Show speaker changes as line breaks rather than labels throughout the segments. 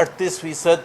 38%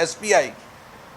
SPI,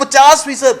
50%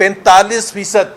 45%,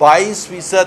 22%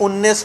19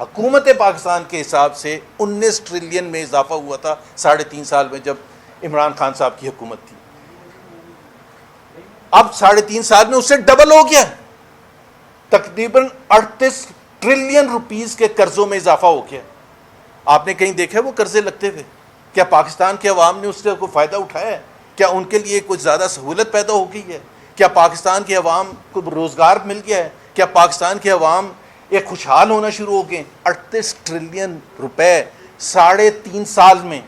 حکومت پاکستان کے حساب سے 19 ٹریلین میں اضافہ ہوا تھا 3.5 سال میں جب عمران خان صاحب کی حکومت تھی. اب 3.5 سال میں اس سے ڈبل ہو گیا, تقریباً 38 ٹریلین روپیز کے قرضوں میں اضافہ ہو گیا. آپ نے کہیں دیکھا ہے وہ قرضے لگتے ہوئے؟ کیا پاکستان کے عوام نے اس سے کوئی فائدہ اٹھایا ہے؟ کیا ان کے لیے کچھ زیادہ سہولت پیدا ہو گئی ہے؟ کیا پاکستان کے عوام کو روزگار مل گیا ہے؟ کیا پاکستان کے عوام ایک خوشحال ہونا شروع ہو گئے؟ 38 ٹریلین روپے 3.5 سال میں.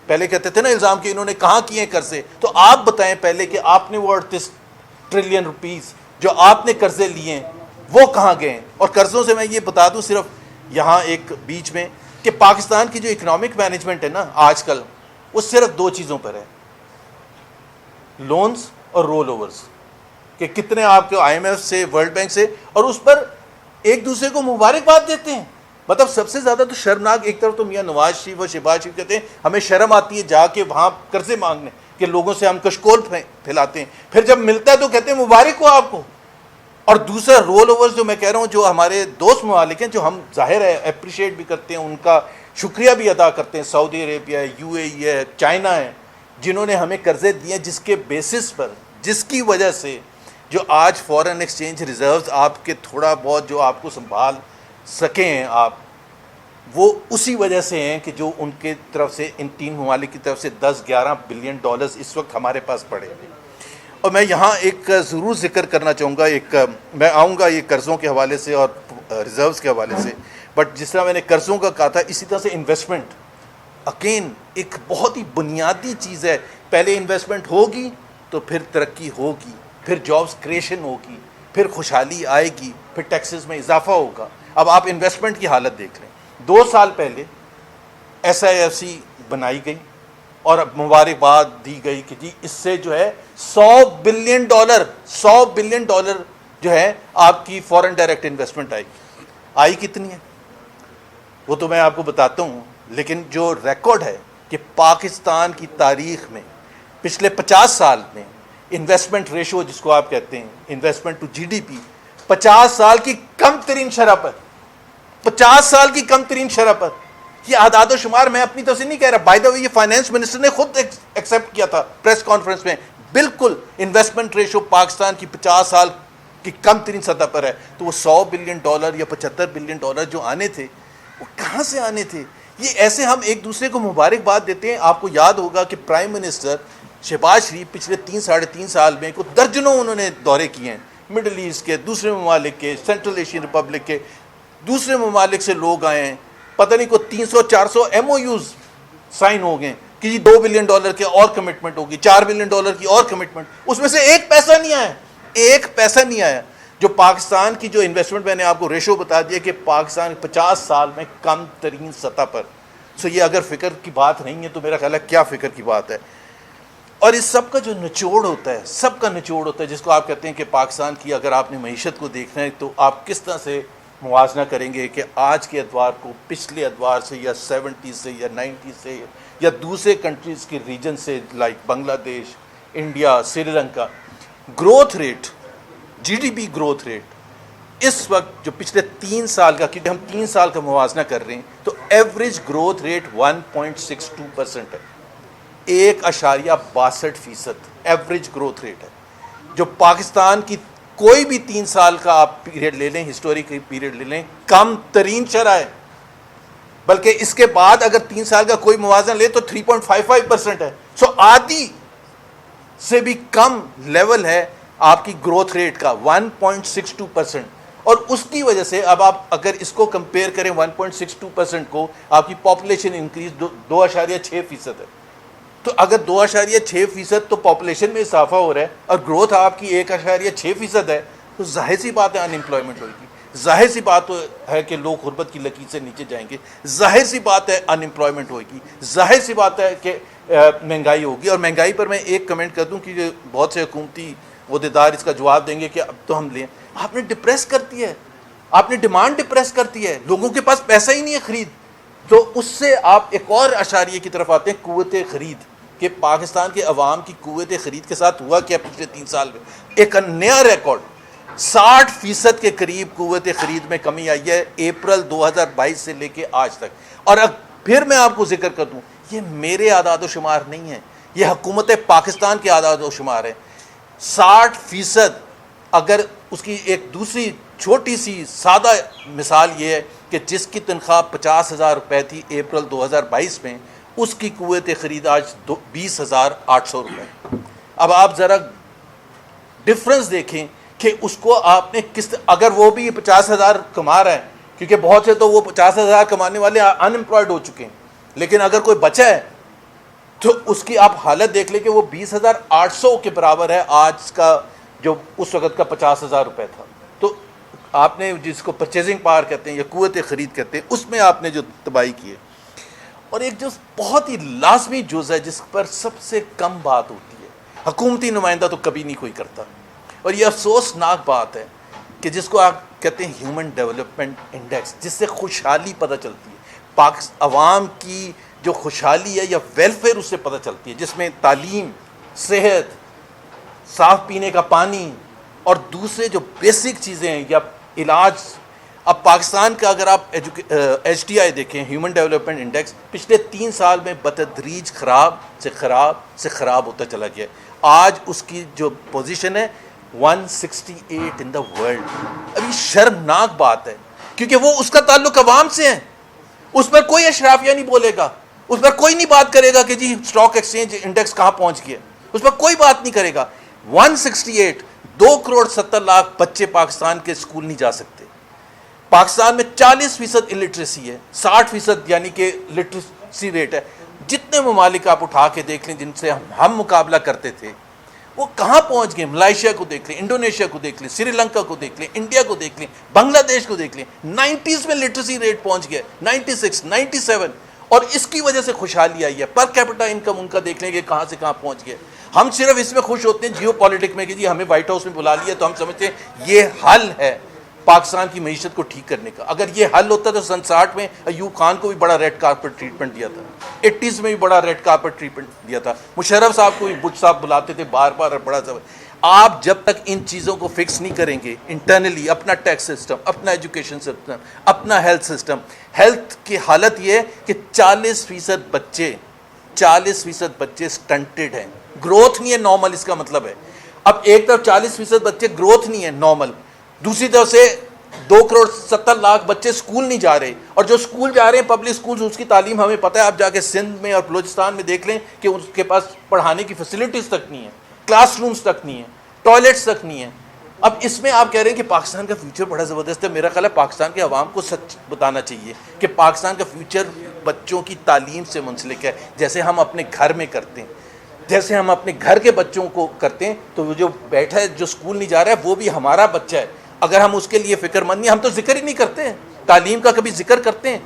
پہلے کہتے تھے نا الزام کہ انہوں نے کہاں کیے قرضے, تو آپ بتائیں پہلے کہ آپ نے وہ 38 ٹریلین روپیز جو آپ نے قرضے لیے ہیں وہ کہاں گئے ہیں؟ اور قرضوں سے میں یہ بتا دوں صرف یہاں ایک بیچ میں کہ پاکستان کی جو اکنامک مینجمنٹ ہے نا آج کل, وہ صرف 2 چیزوں پر ہے, لونز اور رول اوورز, کہ کتنے آپ کے IMF سے, ورلڈ بینک سے, اور اس پر ایک دوسرے کو مبارکباد دیتے ہیں. مطلب سب سے زیادہ تو شرمناک, ایک طرف تو میاں نواز شریف اور شہباز شریف کہتے ہیں ہمیں شرم آتی ہے جا کے وہاں قرضے مانگنے کہ لوگوں سے ہم کشکول پھیلاتے ہیں, پھر جب ملتا ہے تو کہتے ہیں مبارک ہو آپ کو. اور دوسرا رول اوورز جو میں کہہ رہا ہوں, جو ہمارے دوست ممالک ہیں جو ہم ظاہر ہے اپریشیٹ بھی کرتے ہیں, ان کا شکریہ بھی ادا کرتے ہیں, سعودی عربیہ ہے, UAE ہے, چائنا ہے, جنہوں نے ہمیں قرضے دیے جس کے بیسس پر, جس کی وجہ سے جو آج فورن ایکسچینج ریزروز آپ کے تھوڑا بہت جو آپ کو سنبھال سکیں ہیں آپ, وہ اسی وجہ سے ہیں کہ جو ان کے طرف سے, ان 3 ممالک کی طرف سے 10-11 بلین ڈالرز اس وقت ہمارے پاس پڑے ہیں. اور میں یہاں ایک ضرور ذکر کرنا چاہوں گا, میں آؤں گا یہ قرضوں کے حوالے سے اور ریزروز کے حوالے سے, بٹ جس طرح میں نے قرضوں کا کہا تھا اسی طرح سے انویسٹمنٹ اگین ایک بہت ہی بنیادی چیز ہے. پہلے انویسٹمنٹ ہوگی تو پھر ترقی ہوگی, پھر جابس کریشن ہوگی, پھر خوشحالی آئے گی, پھر ٹیکسز میں اضافہ ہوگا. اب آپ انویسٹمنٹ کی حالت دیکھ لیں, 2 سال پہلے SIFC بنائی گئی اور مبارکباد دی گئی کہ جی اس سے جو ہے $100 بلین جو ہے آپ کی فورن ڈائریکٹ انویسٹمنٹ آئی کتنی ہے وہ تو میں آپ کو بتاتا ہوں. لیکن جو ریکارڈ ہے کہ پاکستان کی تاریخ میں پچھلے 50 سال میں انویسٹمنٹ ریشو جس کو آپ کہتے ہیں انویسٹمنٹ ٹو GDP 50 سال کی کم ترین شرح پر, 50 سال کی کم ترین شرح پر. یہ اعداد و شمار میں اپنی طرف سے نہیں کہہ رہا, بائی دا وے یہ فائنانس منسٹر نے خود ایکسیپٹ کیا تھا پریس کانفرنس میں, بالکل انویسٹمنٹ ریشو پاکستان کی 50 سال کی کم ترین سطح پر ہے. تو وہ $100 بلین یا $75 بلین جو آنے تھے وہ کہاں سے آنے تھے؟ یہ ایسے ہم ایک دوسرے کو مبارکباد دیتے ہیں. آپ کو یاد ہوگا کہ پرائم منسٹر شہباز شریف پچھلے 3-3.5 سال میں کو درجنوں انہوں نے دورے کیے ہیں, مڈل ایسٹ کے, دوسرے ممالک کے, سینٹرل ایشین ریپبلک کے, دوسرے ممالک سے لوگ آئے ہیں. پتہ نہیں کوئی 300-400 MOUs سائن ہو گئے کہ جی $2 بلین کی اور کمٹمنٹ ہوگی, $4 بلین کی اور کمٹمنٹ. اس میں سے ایک پیسہ نہیں آیا, ایک پیسہ نہیں آیا. جو پاکستان کی جو انویسٹمنٹ میں نے آپ کو ریشو بتا دیا کہ پاکستان 50 سال میں کم ترین سطح پر. سو یہ اگر فکر کی بات نہیں ہے تو میرا خیال ہے کیا فکر کی بات ہے. اور اس سب کا جو نچوڑ ہوتا ہے, سب کا نچوڑ ہوتا ہے جس کو آپ کہتے ہیں کہ پاکستان کی اگر آپ نے معیشت کو دیکھنا ہے تو آپ کس طرح سے موازنہ کریں گے کہ آج کے ادوار کو پچھلے ادوار سے یا 70 سے یا 90 سے یا دوسرے کنٹریز کے ریجن سے like Bangladesh, India, Sri Lanka. Growth rate, GDP growth rate اس وقت جو پچھلے 3 سال کا, کیونکہ ہم 3 سال کا موازنہ کر رہے ہیں, تو ایوریج گروتھ ریٹ 1.62% ہے, 1.62% ایوریج گروتھ ریٹ ہے. جو پاکستان کی کوئی بھی 3 سال کا آپ پیریڈ لے لیں, ہسٹوریک پیریڈ لے لیں, کم ترین شرح ہے. بلکہ اس کے بعد اگر 3 سال کا کوئی موازنہ لے تو 3.55% ہے. سو آدھی سے بھی کم لیول ہے آپ کی گروتھ ریٹ کا, 1.62%. اور اس کی وجہ سے اب آپ اگر اس کو کمپیئر کریں 1.62% کو, آپ کی پاپولیشن انکریز 2.6% ہے. تو اگر 2.6% تو پاپولیشن میں اضافہ ہو رہا ہے اور گروتھ آپ کی 1.6% ہے, تو ظاہر سی بات ہے ان امپلائمنٹ ہوگی, ظاہر سی بات ہے کہ لوگ غربت کی لکیر سے نیچے جائیں گے, ظاہر سی بات ہے ان امپلائمنٹ ہوگی, ظاہر سی بات ہے کہ مہنگائی ہوگی. اور مہنگائی پر میں ایک کمنٹ کر دوں کہ بہت سے حکومتی عہدیدار اس کا جواب دیں گے کہ اب تو ہم لیں, آپ نے ڈپریس کرتی ہے, آپ نے ڈیمانڈ ڈپریس کرتی ہے, لوگوں کے پاس پیسہ ہی نہیں ہے خرید. تو اس سے آپ ایک اور اشاریے کی طرف آتے ہیں, قوت خرید, کہ پاکستان کے عوام کی قوت خرید کے ساتھ ہوا کیا پچھلے 3 سال میں. ایک نیا ریکارڈ 60% کے قریب قوت خرید میں کمی آئی ہے اپریل 2022 سے لے کے آج تک. اور پھر میں آپ کو ذکر کر دوں, یہ میرے اعداد و شمار نہیں ہیں, یہ حکومت پاکستان کے اعداد و شمار ہیں. 60%. اگر اس کی ایک دوسری چھوٹی سی سادہ مثال یہ ہے کہ جس کی تنخواہ 50,000 روپے تھی اپریل 2022 میں, اس کی قوت خرید آج 20,800 روپے. اب آپ ذرا ڈفرنس دیکھیں کہ اس کو آپ نے اگر وہ بھی 50,000 کما رہا ہے, کیونکہ بہت سے تو وہ 50,000 کمانے والے ان امپلائڈ ہو چکے ہیں, لیکن اگر کوئی بچہ ہے تو اس کی آپ حالت دیکھ لیں کہ وہ 20,800 کے برابر ہے آج کا جو اس وقت کا 50,000 روپے تھا. تو آپ نے جس کو پرچیزنگ پاور کہتے ہیں یا قوت خرید کہتے ہیں, اس میں آپ نے جو تباہی کی ہے. اور ایک جو بہت ہی لازمی جز ہے جس پر سب سے کم بات ہوتی ہے, حکومتی نمائندہ تو کبھی نہیں کوئی کرتا, اور یہ افسوسناک بات ہے کہ جس کو آپ کہتے ہیں ہیومن ڈیولپمنٹ انڈیکس, جس سے خوشحالی پتہ چلتی ہے, عوام کی جو خوشحالی ہے یا ویلفیئر اس سے پتہ چلتی ہے, جس میں تعلیم, صحت, صاف پینے کا پانی اور دوسرے جو بیسک چیزیں ہیں یا علاج. اب پاکستان کا اگر آپ ایچ ٹی آئی دیکھیں, ہیومن ڈیولپمنٹ انڈیکس, پچھلے 3 سال میں بتدریج خراب سے خراب ہوتا چلا گیا. آج اس کی جو پوزیشن ہے 168 ان دا ورلڈ. ابھی شرمناک بات ہے, کیونکہ وہ اس کا تعلق عوام سے ہے. اس پر کوئی اشرافیہ نہیں بولے گا, اس پر کوئی نہیں بات کرے گا کہ جی اسٹاک ایکسچینج انڈیکس کہاں پہنچ گیا, اس پر کوئی بات نہیں کرے گا. 168, 2,70,00,000 بچے پاکستان کے اسکول نہیں جا سکتے. پاکستان میں 40% الٹریسی ہے, 60% یعنی کہ لٹریسی ریٹ ہے. جتنے ممالک آپ اٹھا کے دیکھ لیں جن سے ہم مقابلہ کرتے تھے, وہ کہاں پہنچ گئے. ملائیشیا کو دیکھ لیں, انڈونیشیا کو دیکھ لیں, سری لنکا کو دیکھ لیں, انڈیا کو دیکھ لیں, بنگلہ دیش کو دیکھ لیں. 90s میں لٹریسی ریٹ پہنچ گیا, 96, 97. اور اس کی وجہ سے خوشحالی آئی ہے. پر کیپٹا انکم ان کا دیکھ لیں کہ کہاں سے کہاں پہنچ گیا. ہم صرف اس میں خوش ہوتے ہیں جیو پالیٹک میں کہ جی ہمیں وائٹ ہاؤس میں بلا لیا تو ہم سمجھتے ہیں یہ حل ہے پاکستان کی معیشت کو ٹھیک کرنے کا. اگر یہ حل ہوتا تو 60 میں ایوب خان کو بھی بڑا ریڈ کارپٹ ٹریٹمنٹ دیا تھا, 80s میں بھی بڑا ریڈ کارپٹ ٹریٹمنٹ دیا تھا, مشرف صاحب کو بھی بٹ صاحب بلاتے تھے بار بار, اور بڑا سب. آپ جب تک ان چیزوں کو فکس نہیں کریں گے انٹرنلی, اپنا ٹیکس سسٹم, اپنا ایجوکیشن سسٹم, اپنا ہیلتھ سسٹم, ہیلتھ کی حالت یہ ہے کہ 40% بچے سٹنٹڈ ہیں, گروتھ نہیں ہے نارمل. اس کا مطلب ہے اب ایک طرف 40% بچے گروتھ نہیں ہے نارمل, دوسری طرف سے 2,70,00,000 بچے اسکول نہیں جا رہے, اور جو اسکول جا رہے ہیں پبلک اسکول, اس کی تعلیم ہمیں پتہ ہے. آپ جا کے سندھ میں اور بلوچستان میں دیکھ لیں کہ اس کے پاس پڑھانے کی فیسلٹیز تک نہیں ہیں, کلاس رومز تک نہیں ہیں, ٹوائلٹس تک نہیں ہیں. اب اس میں آپ کہہ رہے ہیں کہ پاکستان کا فیوچر بڑا زبردست ہے. میرا خیال ہے پاکستان کے عوام کو سچ بتانا چاہیے کہ پاکستان کا فیوچر بچوں کی تعلیم سے منسلک ہے, جیسے ہم اپنے گھر میں کرتے ہیں, جیسے ہم اپنے گھر کے بچوں کو کرتے ہیں. تو وہ جو بیٹھا ہے جو اسکول نہیں جا رہا ہے وہ بھی ہمارا بچہ ہے. اگر ہم اس کے لیے فکر مند نہیں, ہم تو ذکر ہی نہیں کرتے ہیں تعلیم کا, کبھی ذکر کرتے ہیں.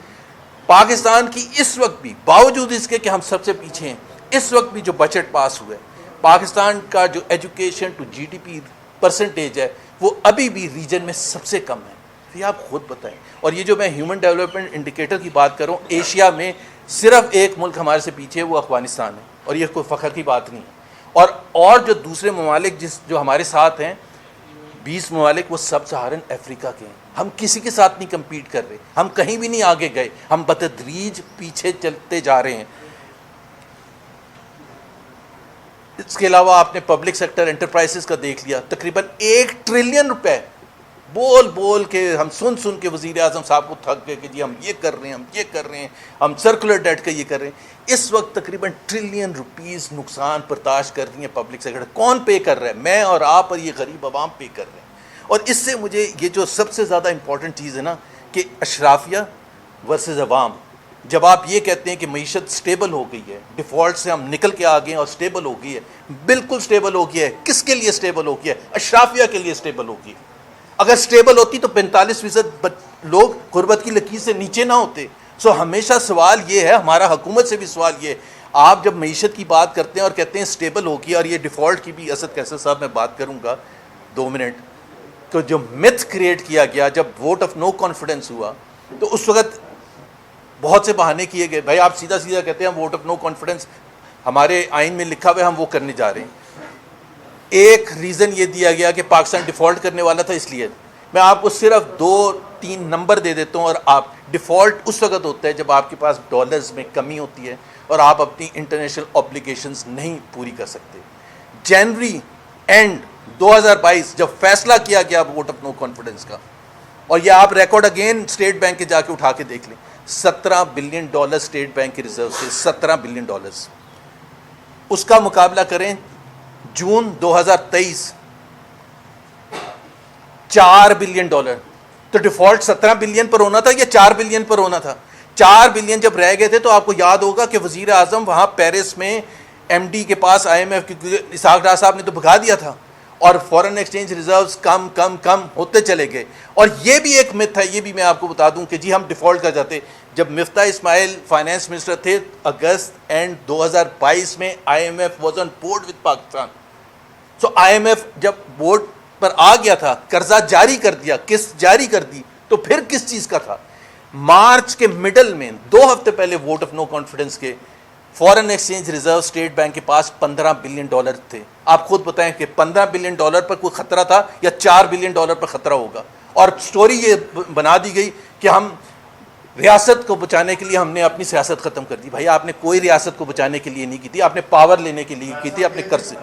پاکستان کی اس وقت بھی باوجود اس کے کہ ہم سب سے پیچھے ہیں, اس وقت بھی جو بجٹ پاس ہوا ہے, پاکستان کا جو education to G D P percentage ہے وہ ابھی بھی ریجن میں سب سے کم ہے. یہ آپ خود بتائیں. اور یہ جو میں ہیومن ڈیولپمنٹ انڈیکیٹر کی بات کروں, ایشیا میں صرف ایک ملک ہمارے سے پیچھے ہے, وہ افغانستان ہے, اور یہ کوئی فخر کی بات نہیں ہے. اور جو دوسرے ممالک جو ہمارے ساتھ ہیں 20 ممالک, وہ سب سہارن افریقہ کے ہیں. ہم کسی کے ساتھ نہیں کمپیٹ کر رہے, ہم کہیں بھی نہیں آگے گئے, ہم بتدریج پیچھے چلتے جا رہے ہیں. اس کے علاوہ آپ نے پبلک سیکٹر انٹرپرائزز کا دیکھ لیا, تقریباً 1 ٹریلین روپے بول کے ہم سن کے وزیر اعظم صاحب کو تھک گئے کہ جی ہم یہ کر رہے ہیں, ہم یہ کر رہے ہیں, ہم سرکولر ڈیٹ کا یہ کر رہے ہیں. اس وقت تقریباً ٹریلین روپیز نقصان برداشت کر رہی ہیں پبلک سیکٹر. کون پے کر رہا ہے؟ میں اور آپ اور یہ غریب عوام پے کر رہے ہیں. اور اس سے مجھے یہ جو سب سے زیادہ امپورٹنٹ چیز ہے نا کہ اشرافیہ ورسز عوام, جب آپ یہ کہتے ہیں کہ معیشت سٹیبل ہو گئی ہے, ڈیفالٹ سے ہم نکل کے آ گئے ہیں اور سٹیبل ہو گئی ہے, بالکل سٹیبل ہو گیا ہے. کس کے لیے سٹیبل ہو گیا ہے؟ اشرافیہ کے لیے سٹیبل ہو گئی ہے. اگر سٹیبل ہوتی تو 45% لوگ غربت کی لکیر سے نیچے نہ ہوتے. سو ہمیشہ سوال یہ ہے, ہمارا حکومت سے بھی سوال یہ ہے, آپ جب معیشت کی بات کرتے ہیں اور کہتے ہیں سٹیبل ہو گئی, اور یہ ڈیفالٹ کی بھی اسد کیسر صاحب میں بات کروں گا 2 منٹ, تو جو متھ کریٹ کیا گیا جب ووٹ آف نو کانفیڈنس ہوا تو اس وقت بہت سے بہانے کیے گئے. بھائی آپ سیدھا کہتے ہیں ووٹ آف نو کانفیڈنس ہمارے آئین میں لکھا ہوا ہے, ہم وہ کرنے جا رہے ہیں. ایک ریزن یہ دیا گیا کہ پاکستان ڈیفالٹ کرنے والا تھا اس لیے. میں آپ کو صرف 2-3 نمبر دے دیتا ہوں. اور آپ ڈیفالٹ اس وقت ہوتا ہے جب آپ کے پاس ڈالرز میں کمی ہوتی ہے اور آپ اپنی انٹرنیشنل اوبلیگیشنز نہیں پوری کر سکتے. جنوری اینڈ 2022 جب فیصلہ کیا گیا ووٹ آف نو کانفیڈنس کا, اور یہ آپ ریکارڈ اگین اسٹیٹ بینک کے جا کے اٹھا کے دیکھ لیں, $17 بلین اسٹیٹ بینک کے ریزرو سے, $17 بلین. اس کا مقابلہ کریں جون 2023 $4 بلین. تو ڈیفالٹ 17 بلین پر ہونا تھا یا 4 بلین پر ہونا تھا؟ 4 بلین جب رہ گئے تھے تو آپ کو یاد ہوگا کہ وزیر اعظم وہاں پیرس میں ایم ڈی کے پاس IMF کیونکہ اسحاق ڈار صاحب نے تو بھگا دیا تھا, اور فورن ایکسچینج ریزروز کم کم کم ہوتے چلے گئے. اور یہ بھی ایک مت ہے, یہ بھی میں آپ کو بتا دوں کہ جی ہم ڈیفالٹ کر جاتے. جب مفتاح اسماعیل فائنانس منسٹر تھے اگست اینڈ 2022 میں IMF was on board with Pakistan. So IMF جب بورڈ پر آ گیا تھا, قرضہ جاری کر دیا, قسط جاری کر دی, تو پھر کس چیز کا تھا؟ مارچ کے مڈل میں 2 ہفتے پہلے ووٹ آف نو کانفیڈنس کے foreign exchange reserve state bank کے پاس $15 بلین تھے. آپ خود بتائیں کہ $15 بلین پر کوئی خطرہ تھا یا $4 بلین پر خطرہ ہوگا؟ اور سٹوری یہ بنا دی گئی کہ ہم ریاست کو بچانے کے لیے ہم نے اپنی سیاست ختم کر دی. بھائی آپ نے کوئی ریاست کو بچانے کے لیے نہیں کی تھی, آپ نے پاور لینے کے لیے کی تھی, اپنے قرض سے.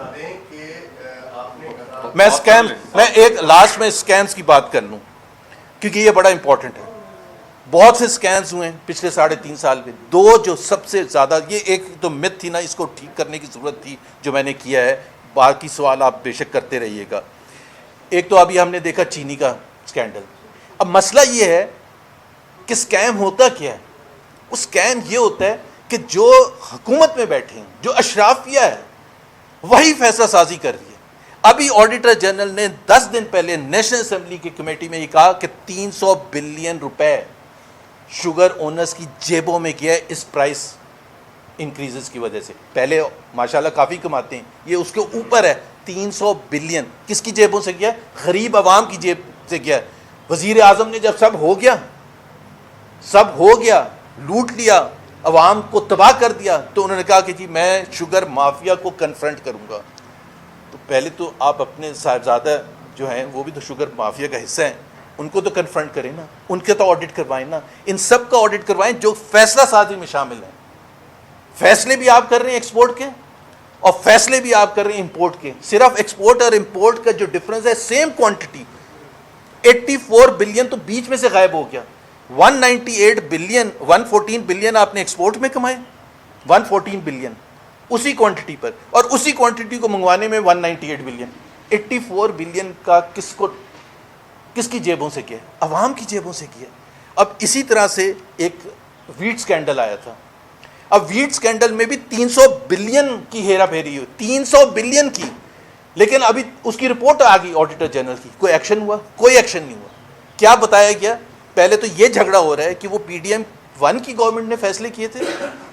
میں ایک لاسٹ میں اسکیمز کی بات کر لوں کیونکہ یہ بڑا امپورٹنٹ ہے. بہت سے اسکیمز ہوئے ہیں پچھلے 3.5 سال میں. 2 جو سب سے زیادہ, یہ ایک تو مت تھی نا, اس کو ٹھیک کرنے کی ضرورت تھی جو میں نے کیا ہے, باقی سوال آپ بے شک کرتے رہیے گا. ایک تو ابھی ہم نے دیکھا چینی کا اسکینڈل. اب مسئلہ یہ ہے کہ اسکیم ہوتا کیا ہے؟ اس اسکیم یہ ہوتا ہے کہ جو حکومت میں بیٹھے ہیں, جو اشرافیہ ہے, وہی فیصلہ سازی کر رہی ہے. ابھی آڈیٹر جنرل نے 10 دن پہلے نیشنل اسمبلی کی کمیٹی میں یہ کہا کہ $300 بلین شوگر اونرز کی جیبوں میں گیا ہے اس پرائس انکریزز کی وجہ سے. پہلے ماشاءاللہ کافی کماتے ہیں, یہ اس کے اوپر ہے. 300 بلین کس کی جیبوں سے گیا؟ غریب عوام کی جیب سے گیا. وزیر اعظم نے جب سب ہو گیا لوٹ لیا, عوام کو تباہ کر دیا, تو انہوں نے کہا کہ جی میں شوگر مافیا کو کنفرنٹ کروں گا. تو پہلے تو آپ اپنے صاحبزادہ جو ہیں وہ بھی تو شوگر مافیا کا حصہ ہیں, ان کو تو کنفرنٹ کریں نا, ان کے تو آڈٹ کروائیں نا, ان سب کا آڈٹ کروائیں جو فیصلہ سازی میں شامل ہیں. فیصلے بھی آپ کر رہے ہیں ایکسپورٹ کے اور فیصلے بھی آپ کر رہے ہیں امپورٹ کے. صرف ایکسپورٹ اور امپورٹ کا جو ڈفرنس ہے, سیم کوانٹٹی 84 بلین تو بیچ میں سے غائب ہو گیا. 198 بلین 114 بلین آپ نے ایکسپورٹ میں کمائے, 114 بلین اسی کوانٹٹی پر, اور اسی کوانٹٹی کو منگوانے میں 198 بلین. 84 بلین کا کس کی جیبوں سے کیا؟ عوام کی جیبوں سے کیا. اب اسی طرح سے ایک ویٹ سکینڈل آیا تھا. اب ویٹ سکینڈل میں بھی 300 بلین کی ہیرا پھیری ہوئی, 300 بلین کی. لیکن ابھی اس کی رپورٹ آ گئی آڈیٹر جنرل کی, کوئی ایکشن ہوا؟ کوئی ایکشن نہیں ہوا. کیا بتایا گیا؟ پہلے تو یہ جھگڑا ہو رہا ہے کہ وہ PDM 1 کی گورنمنٹ نے فیصلے کیے تھے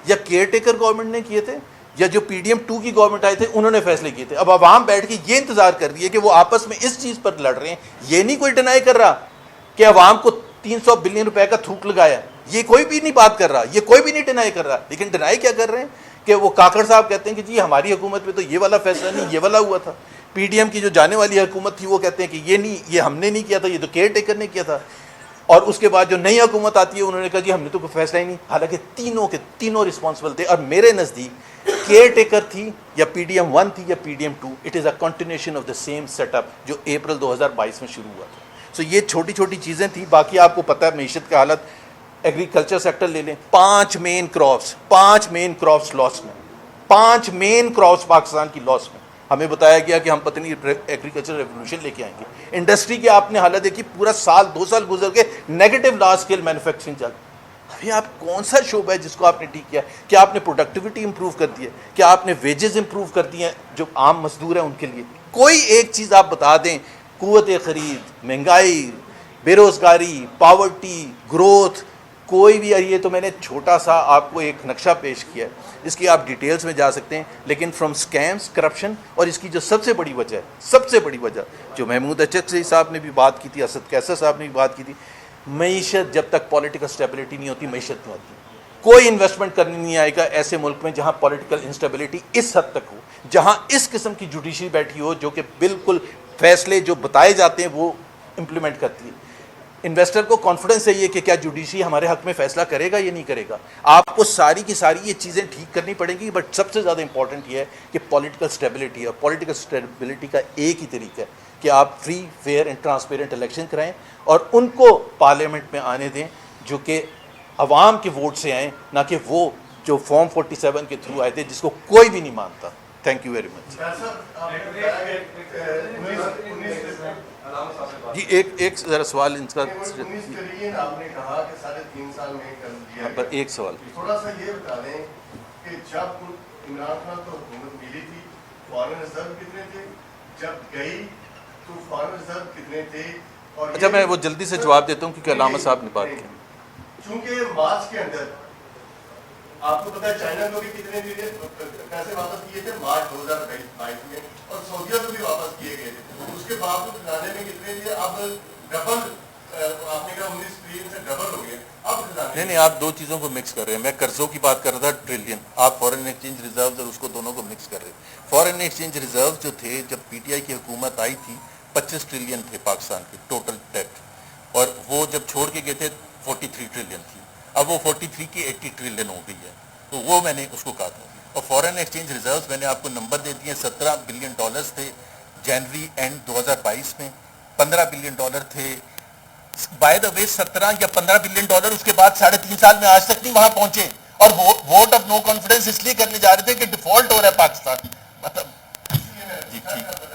یا کیئر ٹیکر گورنمنٹ نے کیے تھے, یا جو PDM 2 کی گورنمنٹ آئے تھے انہوں نے فیصلے کیے تھے. اب عوام بیٹھ کے یہ انتظار کر رہی ہے کہ وہ آپس میں اس چیز پر لڑ رہے ہیں. یہ نہیں کوئی ڈینائی کر رہا کہ عوام کو 300 بلین روپے کا تھوک لگایا, یہ کوئی بھی نہیں بات کر رہا, یہ کوئی بھی نہیں ڈینائی کر رہا. لیکن ڈینائی کیا کر رہے ہیں کہ وہ کاکڑ صاحب کہتے ہیں کہ جی ہماری حکومت میں تو یہ والا فیصلہ نہیں, یہ والا ہوا تھا. PDM کی جو جانے والی حکومت تھی وہ کہتے ہیں کہ یہ نہیں, یہ ہم نے نہیں کیا تھا, یہ تو کیئر ٹیکر نے کیا تھا. اور اس کے بعد جو نئی حکومت آتی ہے انہوں نے کہا جی ہم نے تو کوئی فیصلہ ہی نہیں. حالانکہ تینوں کے تینوں رسپانسبل تھے. اور میرے نزدیک کیئر ٹیکر تھی یا PDM 1 تھی یا PDM 2, it is a continuation of the same setup جو اپریل 2022 میں شروع ہوا تھا. سو یہ چھوٹی چھوٹی چیزیں تھیں. باقی آپ کو پتہ ہے معیشت کا حالت. ایگریکلچر سیکٹر لے لیں, 5 مین کراپس لاس میں, 5 مین کراپس پاکستان کی لاس میں. ہمیں بتایا گیا کہ ہم پتہ نہیں ایگریکلچر ریولوشن لے کے آئیں گے. انڈسٹری کی آپ نے حالت دیکھی, پورا سال 2 سال گزر کے نیگیٹو لارج اسکیل مینوفیکچرنگ چل. ابھی آپ کون سا شعبہ ہے جس کو آپ نے ٹھیک کیا؟ کیا آپ نے پروڈکٹیوٹی امپروو کر دی ہے؟ کیا آپ نے ویجز امپروو کر دی ہیں جو عام مزدور ہیں ان کے لیے؟ کوئی ایک چیز آپ بتا دیں. قوت خرید, مہنگائی, بے روزگاری, پاورٹی, گروتھ, کوئی بھی. یہ تو میں نے چھوٹا سا آپ کو ایک نقشہ پیش کیا ہے, اس کی آپ ڈیٹیلز میں جا سکتے ہیں. لیکن فرام اسکیمز, کرپشن, اور اس کی جو سب سے بڑی وجہ ہے, سب سے بڑی وجہ جو محمود اچکزئی صاحب نے بھی بات کی تھی, اسد کیسر صاحب نے بھی بات کی تھی, معیشت. جب تک پولیٹیکل اسٹیبلٹی نہیں ہوتی معیشت نہیں ہوتی. کوئی انویسٹمنٹ کرنے نہیں آئے گا ایسے ملک میں جہاں پولیٹیکل انسٹیبلٹی اس حد تک ہو, جہاں اس قسم کی جوڈیشری بیٹھی ہو جو کہ بالکل فیصلے جو بتائے جاتے ہیں وہ امپلیمنٹ کرتی ہے. انویسٹر کو کانفیڈنس چاہیے کہ کیا جوڈیشری ہمارے حق میں فیصلہ کرے گا یا نہیں کرے گا. آپ کو ساری کی ساری یہ چیزیں ٹھیک کرنی پڑیں گی, بٹ سب سے زیادہ امپورٹنٹ یہ ہے کہ پولیٹیکل اسٹیبلٹی ہے. اور پولیٹیکل اسٹیبلٹی کا ایک ہی طریقہ ہے کہ آپ free, fair and transparent election کرائیں اور ان کو پارلیمنٹ میں آنے دیں جو کہ عوام کے ووٹ سے آئیں, نہ کہ وہ جو فارم 47 کے تھرو آئے تھے جس کو کوئی بھی نہیں مانتا. Thank you very much. جی ایک ذرا سوال ان کا
آپ نے کہا کہ 3.5 سال میں کر دیا,
پر ایک سوال
تھوڑا سا یہ بتا دیں کہ جب عمران خان کو حکومت ملی تھی فارن ریزرو کتنے تھے, جب گئی تو فارن ریزرو کتنے تھے؟ اور
اچھا میں وہ جلدی سے جواب دیتا ہوں کیونکہ علامہ صاحب نے بات کی.
چونکہ مارچ کے اندر آپ کو پتا ہے چائنا کو بھی کتنے پیسے واپس کیے تھے مارچ 2022 میں, اور سعودیہ کو بھی واپس کیے گئے تھے. اس کے باوجود خزانے میں کتنے تھے؟ اب ڈبل, آپ نے کہا 19 ٹریلین سے ڈبل ہو گیا. اب خزانے
نہیں آپ دو چیزوں کو مکس کر رہے ہیں. میں قرضوں کی بات کر رہا تھا ٹریلین, آپ فارن ایکسچینج ریزروز اور اس کو دونوں کو مکس کر رہے ہیں. فارن ایکسچینج ریزرو جو تھے جب پی ٹی آئی کی حکومت آئی تھی 25 ٹریلین تھے پاکستان کے ٹوٹل ڈیٹ, اور وہ جب چھوڑ کے گئے تھے 43 ٹریلین تھی. اب وہ 43 کی 80 ٹریلین ہو گئی ہے, تو وہ میں نے اس کو کہا تھا. اور فارن ایکسچینج ریزروز میں نے آپ کو نمبر دے دیے, $17 بلین تھے جنوری اینڈ 2022 میں, $15 بلین تھے. بائی دا وے 17 یا 15 بلین ڈالر اس کے بعد 3.5 سال میں آج تک نہیں وہاں پہنچے, اور ووٹ آف نو کانفیڈنس اس لیے کرنے جا رہے تھے کہ ڈیفالٹ ہو رہا ہے پاکستان. مطلب